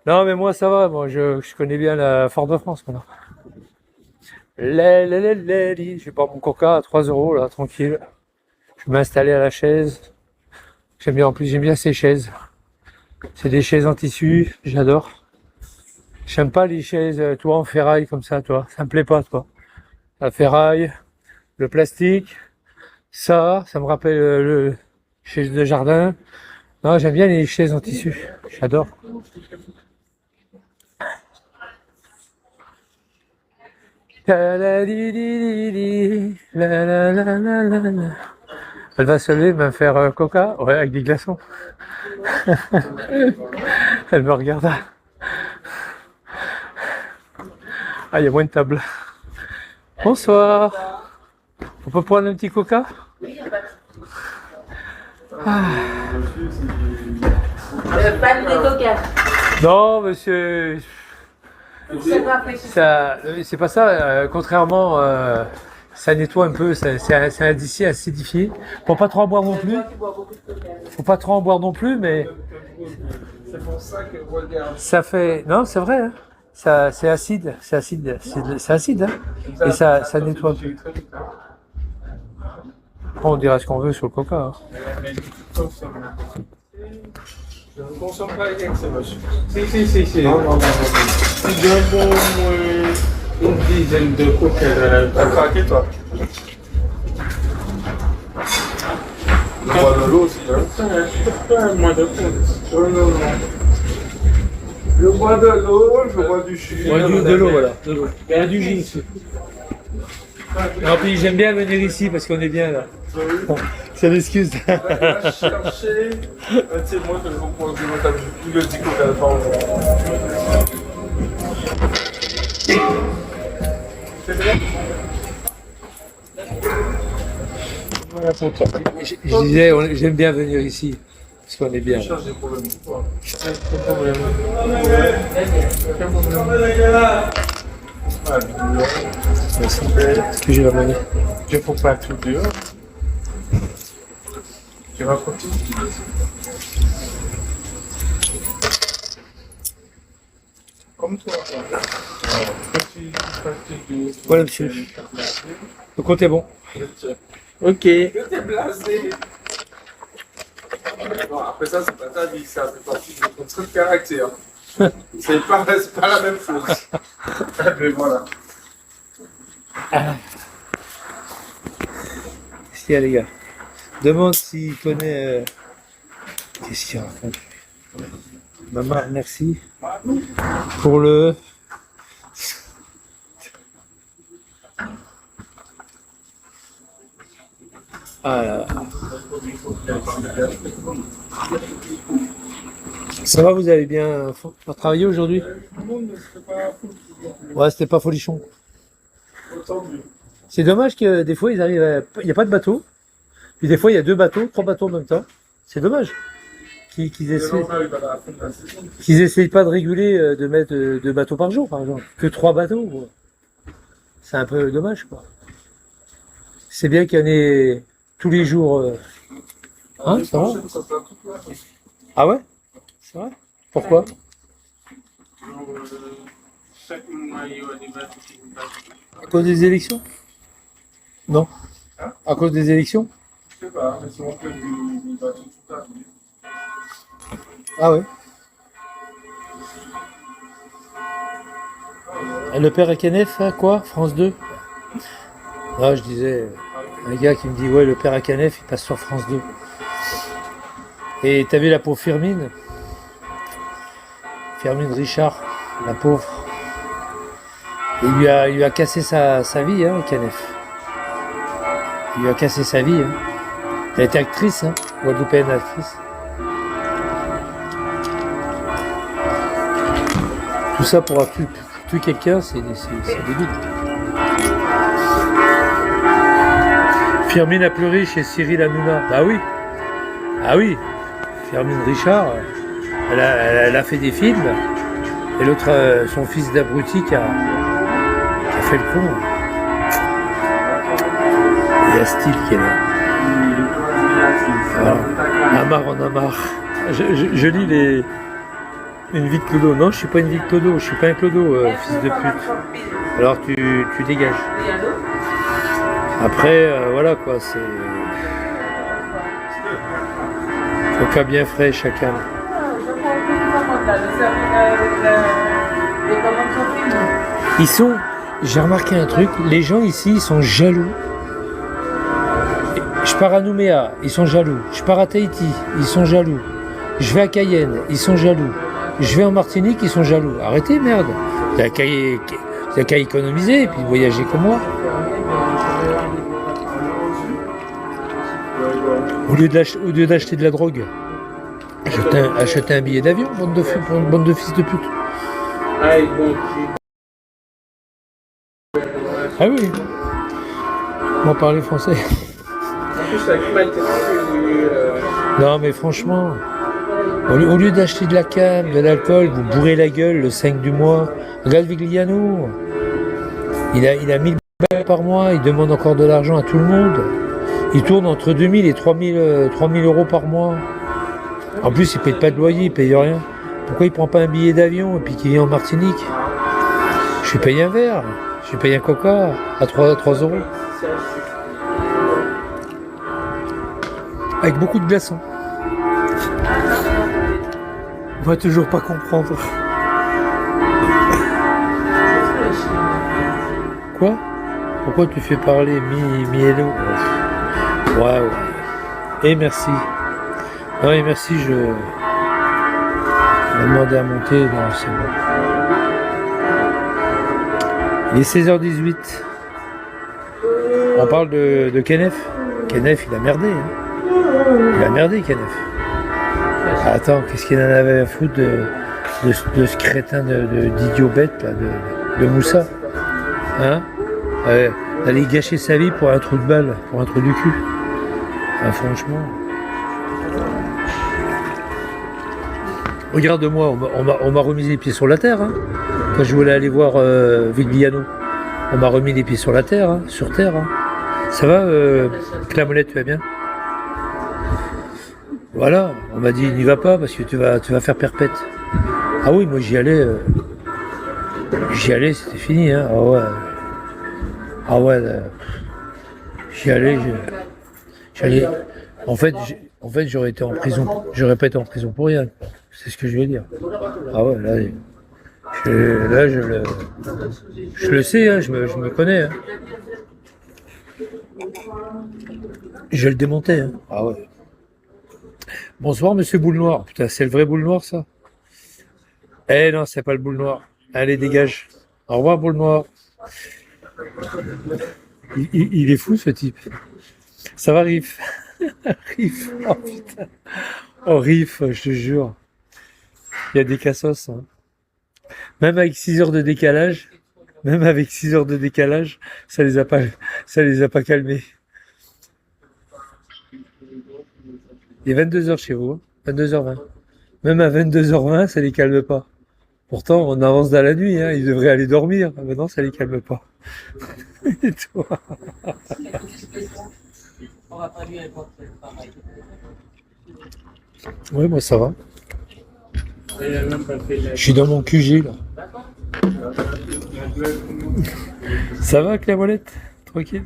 Non, mais moi, ça va. Moi, je connais bien la Fort-de-France maintenant. Je vais boire mon coca à 3 euros, là, tranquille. Je vais m'installer à la chaise. J'aime bien, en plus, j'aime bien ces chaises. C'est des chaises en tissu, j'adore. J'aime pas les chaises, toi, en ferraille comme ça, toi. Ça me plaît pas, toi. La ferraille, le plastique, ça me rappelle le chaise de jardin. Non, j'aime bien les chaises en tissu. J'adore. Ta-la-di-di-di-di, la-la-la-la-la-la. Elle va se lever, me faire coca, ouais, avec des glaçons. Elle me regarda. Ah, il y a moins de table. Bonsoir. On peut prendre un petit coca? Pas de coca. Non, monsieur. Ça, c'est pas ça. Contrairement, ça nettoie un peu. C'est acidifié. Faut pas trop en boire non plus. Faut pas trop en boire non plus, mais C'est pour ça que regarde. ça fait. Non, c'est vrai. Hein. Ça, c'est acide. C'est acide. C'est acide. Hein. Et ça nettoie un peu. On dira ce qu'on veut sur le coca. Hein. Je ne consomme pas avec excès, monsieur. Si. Non. Je bois une dizaine de cocktails. T'as craqué, toi? Je bois de l'eau aussi, hein? Pas moins de compte. Non. Je bois de l'eau, je bois du jus. Ouais, de l'eau, voilà. De l'eau. Il y a du gin ici. Non, puis j'aime bien venir ici parce qu'on est bien là. Bon, c'est l'excuse. Va chercher. C'est moi que je vous propose de mettre le petit coca devant. C'est bien? Voilà pour toi. Je disais, j'aime bien venir ici parce qu'on est bien. Là. Change des problèmes. Aucun problème. Merci. Est-ce que j'ai la monnaie? Je ne faut pas tout dehors. Tu vas continuer. Comme toi. Voilà, monsieur. Le compte est bon. Ok. T'es blasé. Bon, après ça, c'est pas ta vie, ça fait partie de ton truc de caractère. C'est pas la même chose. Mais voilà. Qu'est-ce qu'il y a, les gars? Demande s'il connaît. Qu'est-ce qu'il raconte? Maman, merci pour le. Ah là là. Ça va, vous avez bien travaillé aujourd'hui? Ouais, c'était pas folichon. C'est dommage que des fois ils arrivent il n'y a pas de bateau. Puis des fois il y a 2 bateaux, 3 bateaux en même temps. C'est dommage. Qu'ils essayent pas de réguler, de mettre 2 bateaux par jour, par exemple. Que 3 bateaux, quoi. C'est un peu dommage, quoi. C'est bien qu'il y en ait tous les jours. Hein, c'est vrai? Ah ouais? C'est vrai? Pourquoi? Chaque mois, il y aura des bateaux qui vont passer. À cause des élections? Non. Hein? À cause des élections? Je sais pas, mais si on fait du bateau tout à l'heure. Ah ouais. Le père Akanef, quoi? France 2? Ah, je disais, un gars qui me dit, ouais, le père Akanef, il passe sur France 2. Et t'as vu la pauvre Firmine? Firmine Richard, la pauvre. Il lui a cassé sa vie, hein, Akanef. Il lui a cassé sa vie, hein. Elle était actrice, hein, guadeloupéenne actrice. Tout ça pour tuer quelqu'un, c'est débile. Firmine la plus riche et Cyril Hanouna. Bah oui. Ah oui. Firmine Richard, elle a fait des films. Et l'autre, son fils d'abruti qui a fait le con. Il y a Steve qui est là. Voilà. On a marre. Je lis Une vie de clodo. Non, je suis pas une vie de clodo. Je suis pas un clodo, fils de pute. Alors tu dégages. Après, voilà quoi, c'est... Coca bien frais chacun. Ils sont... J'ai remarqué un truc, les gens ici, ils sont jaloux. Je pars à Nouméa, ils sont jaloux. Je pars à Tahiti, ils sont jaloux. Je vais à Cayenne, ils sont jaloux. Je vais en Martinique, ils sont jaloux. Arrêtez, merde. Il n'y a qu'à économiser et puis voyager comme moi. Au lieu d'acheter de la drogue, achetez un billet d'avion, bande de fils de pute. Ah oui. Moi parler français. Non mais franchement, au lieu d'acheter de la cam, de l'alcool, vous bourrez la gueule le 5 du mois. Regarde Vigliano. Il a 1000 balles par mois, il demande encore de l'argent à tout le monde. Il tourne entre 2000 et 3000 euros par mois. En plus, il paye pas de loyer, il paye rien. Pourquoi il prend pas un billet d'avion et puis qu'il vient en Martinique? Je suis payé un verre, je suis payé un coca à 3 euros. Avec beaucoup de glaçons. On va toujours pas comprendre. Quoi? Pourquoi tu fais parler Mielo? Ouais. Et merci. Non et merci, je vais demander à monter. Non, c'est bon. Il est 16h18. On parle de Kenneth. Kenneth, il a merdé. Hein. Il a merdé, Kenneth. Attends, qu'est-ce qu'il en avait à foutre de ce crétin d'idiot bête, là, de Moussa? Hein? D'aller gâcher sa vie pour un trou de balle, pour un trou du cul. Ah, franchement. Regarde-moi, on m'a remis les pieds sur la terre. Hein. Quand je voulais aller voir Vigliano, on m'a remis les pieds sur la terre, hein, sur terre. Hein. Ça va, Clamolette, tu vas bien? Voilà, on m'a dit n'y va pas parce que tu vas faire perpète. Ah oui, moi j'y allais, c'était fini. Hein. Ah ouais, j'y allais. En fait, j'aurais été en prison. J'aurais pas été en prison pour rien. C'est ce que je veux dire. Ah ouais, là, je le sais, hein, je me connais. Hein. Je le démontais. Hein. Ah ouais. Bonsoir, monsieur Boule Noire. Putain, c'est le vrai Boule Noire, ça? Eh non, c'est pas le Boule Noir. Allez, dégage. Au revoir, Boule Noire. Il est fou, ce type. Ça va, Riff? Riff, oh putain. Oh, Riff, je te jure. Il y a des cassos. Hein. Même avec 6 heures de décalage, ça les a pas calmés. Il est 22h chez vous, hein, 22h20. Même à 22h20, ça les calme pas. Pourtant, on avance dans la nuit, hein, ils devraient aller dormir. Maintenant, ça les calme pas. Et toi? Ouais, moi ça va. Je suis dans mon QG là. Ça va, Clamolette? Tranquille?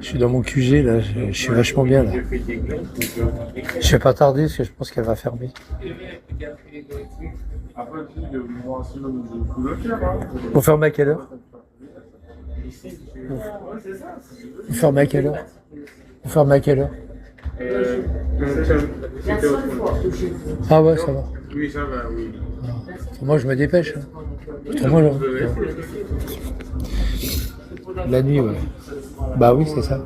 Je suis dans mon QG là, je suis vachement bien là. Je vais pas tarder parce que je pense qu'elle va fermer. Vous fermez à quelle heure? Vous fermez à quelle heure? Vous fermez à quelle heure? Ah ouais, ça va. Oui, ça va, oui. Ah. Moi, je me dépêche. Hein. Moi, là. La nuit, ouais. Bah oui, c'est ça.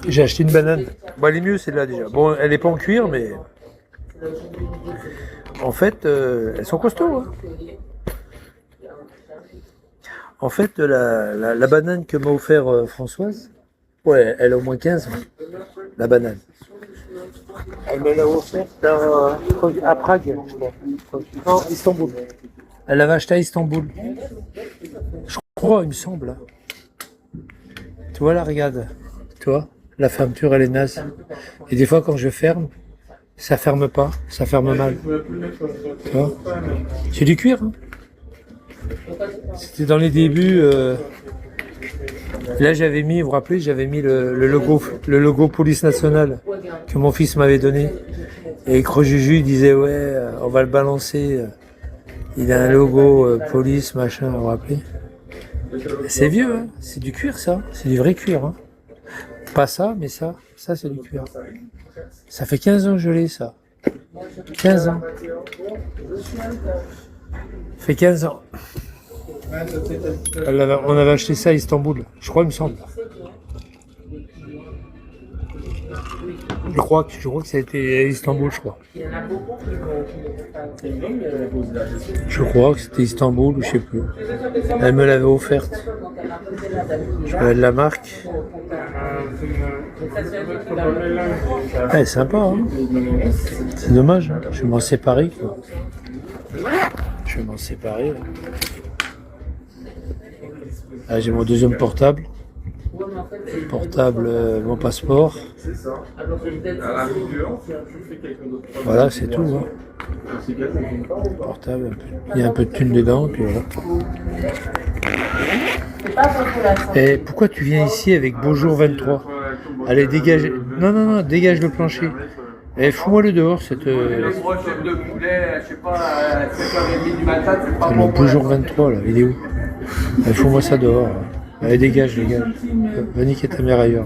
J'ai acheté une banane. Bon, elle est mieux, celle-là, déjà. Bon, elle est pas en cuir, mais... En fait, elles sont costauds, hein. En fait, la banane que m'a offert Françoise, ouais, elle a au moins 15 ans, la banane. Elle me l'a offerte à Prague, je crois. Non, Istanbul. Elle l'avait acheté à Istanbul. Je crois, il me semble. Hein. Tu vois là, regarde. Tu vois, la fermeture, elle est naze. Et des fois, quand je ferme, Ça ferme pas, ça ferme mal. Tu vois? C'est du cuir. Hein. C'était dans les débuts. Là, j'avais mis, vous vous rappelez, j'avais mis le logo Police Nationale que mon fils m'avait donné. Et Crojuju disait, ouais, on va le balancer. Il a un logo police, machin, vous vous rappelez? C'est vieux, hein, c'est du cuir, ça. C'est du vrai cuir. Hein. Pas ça, mais ça c'est du cuir. Ça fait 15 ans que je l'ai, ça. 15 ans. Ça fait 15 ans. On avait acheté ça à Istanbul, je crois, il me semble. Je crois que ça a été à Istanbul, je crois. Je crois que c'était Istanbul ou je sais plus. Elle me l'avait offerte. Je connais de la marque. Ah, sympa, hein. C'est dommage, hein. Je vais m'en séparer, quoi. Je vais m'en séparer. Là. Ah, j'ai mon deuxième portable. Mon passeport. Voilà, c'est tout. Hein. Portable, il y a un peu de thunes dedans, puis voilà. Et pourquoi tu viens ici avec Beaujour 23? Allez, dégage. Non, dégage le plancher. Et fous-moi le dehors, cette. C'est le Beaujour 23, la vidéo. Allez, fous-moi ça dehors. Allez, dégage, les gars. Va niquer ta mère ailleurs.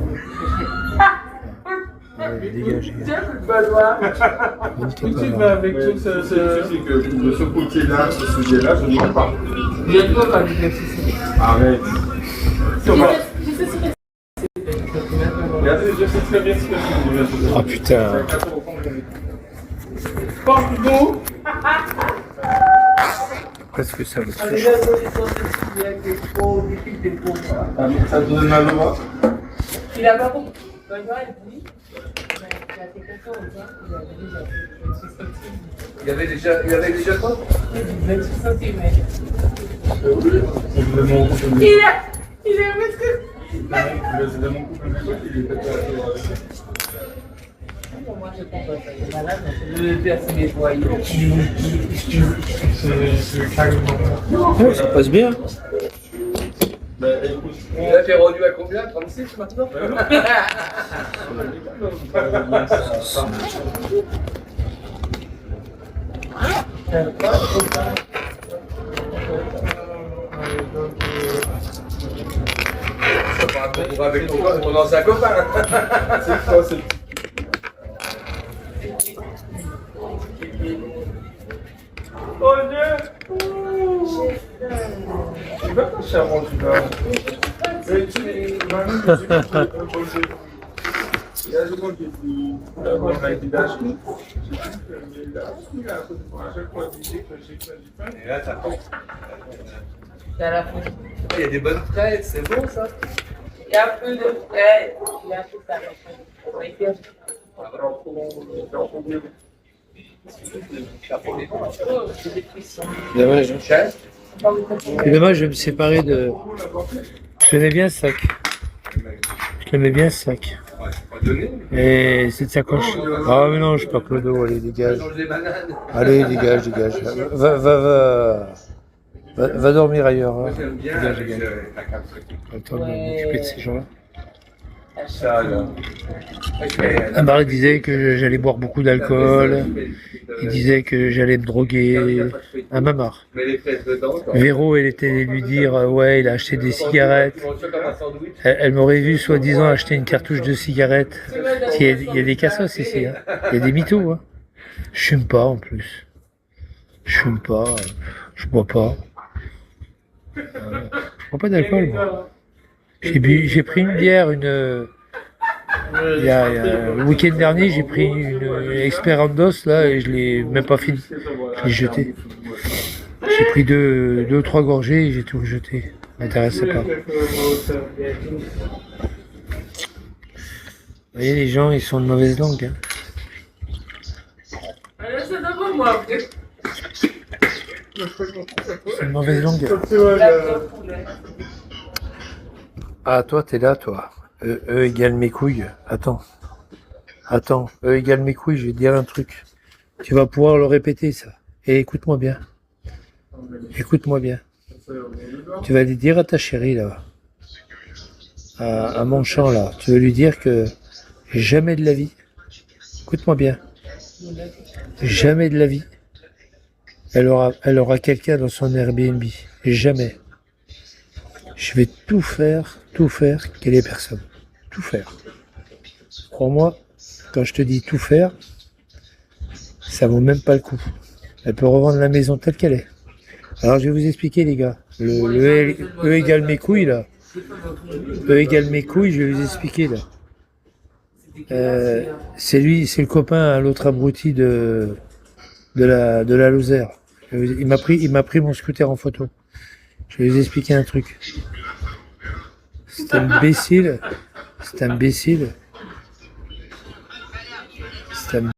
Allez, dégage, les gars. Va niquer ta mère. Avec tout ce côté-là, ce sujet-là, je ne vois pas. Arrête. Je sais très bien ce que je dis. Oh putain. Porte-nous. Qu'est-ce que ça veut dire? Ça donne mal au bras. Il a pas beaucoup. Il y avait déjà quoi? 26 cm. Il est un mètre. Moi, je comprends pas. Il est malade, je vais percer mes voyous. Ouais, ça passe bien. Là, t'es rendu à combien? 36 maintenant? Ça va pas un avec ton ancien copain. C'est quoi, c'est... Oh Dieu! Tu vas pas cher rendu là. Mais tu es... Il y a des gens qui disent... On a été d'acheter. J'ai dit que là, à chaque fois, je dis que j'ai fait du pain. Et là, ça prend. Ça la fout. Il y a des bonnes crêtes, c'est bon ça? Il y a plus de frais. Il y a tout ça. C'est dommage. C'est dommage, je vais me séparer de. Je l'aimais bien ce sac. Je l'aimais bien ce sac. Et cette sacoche. Ah mais non, je suis pas Clodo, allez dégage. Allez dégage. Va dormir ailleurs. Hein. Dégage. Attends de m'occuper de ces gens-là. Ambar disait que j'allais boire beaucoup d'alcool. Il disait que j'allais me droguer. Ah, ma marre. Véro, elle était lui dire ouais, il a acheté des cigarettes. Elle m'aurait vu soi-disant acheter une cartouche de cigarettes. Il y a des cassos ici. Hein. Il y a des mythos. Hein. Je fume pas en plus. Je fume pas. Je bois pas. Je bois pas d'alcool, moi. J'ai pris une bière, il y a le week-end dernier, j'ai pris une Esperandos là et je l'ai même pas fini. Je l'ai jeté. J'ai pris deux ou trois gorgées et j'ai tout jeté. Ça m'intéressait pas. Vous voyez, les gens, ils sont de mauvaise langue. Hein. C'est une mauvaise langue. Ah, toi, t'es là, toi. E égale mes couilles. Attends. Attends, E égale mes couilles, je vais te dire un truc. Tu vas pouvoir le répéter, ça. Et écoute-moi bien. Écoute-moi bien. Tu vas lui dire à ta chérie, là, à mon champ, là, tu vas lui dire que jamais de la vie, écoute-moi bien, jamais de la vie, elle aura quelqu'un dans son Airbnb. Jamais. Je vais tout faire qu'elle ait personne. Tout faire. Crois-moi, quand je te dis tout faire, ça vaut même pas le coup. Elle peut revendre la maison telle qu'elle est. Alors je vais vous expliquer les gars. Le E égale mes couilles là. E égale mes couilles, je vais vous expliquer là. C'est lui, c'est le copain à l'autre abruti de la Lozère. Il m'a pris mon scooter en photo. Je vais vous expliquer un truc. C'est imbécile. C'est imbécile. C'est un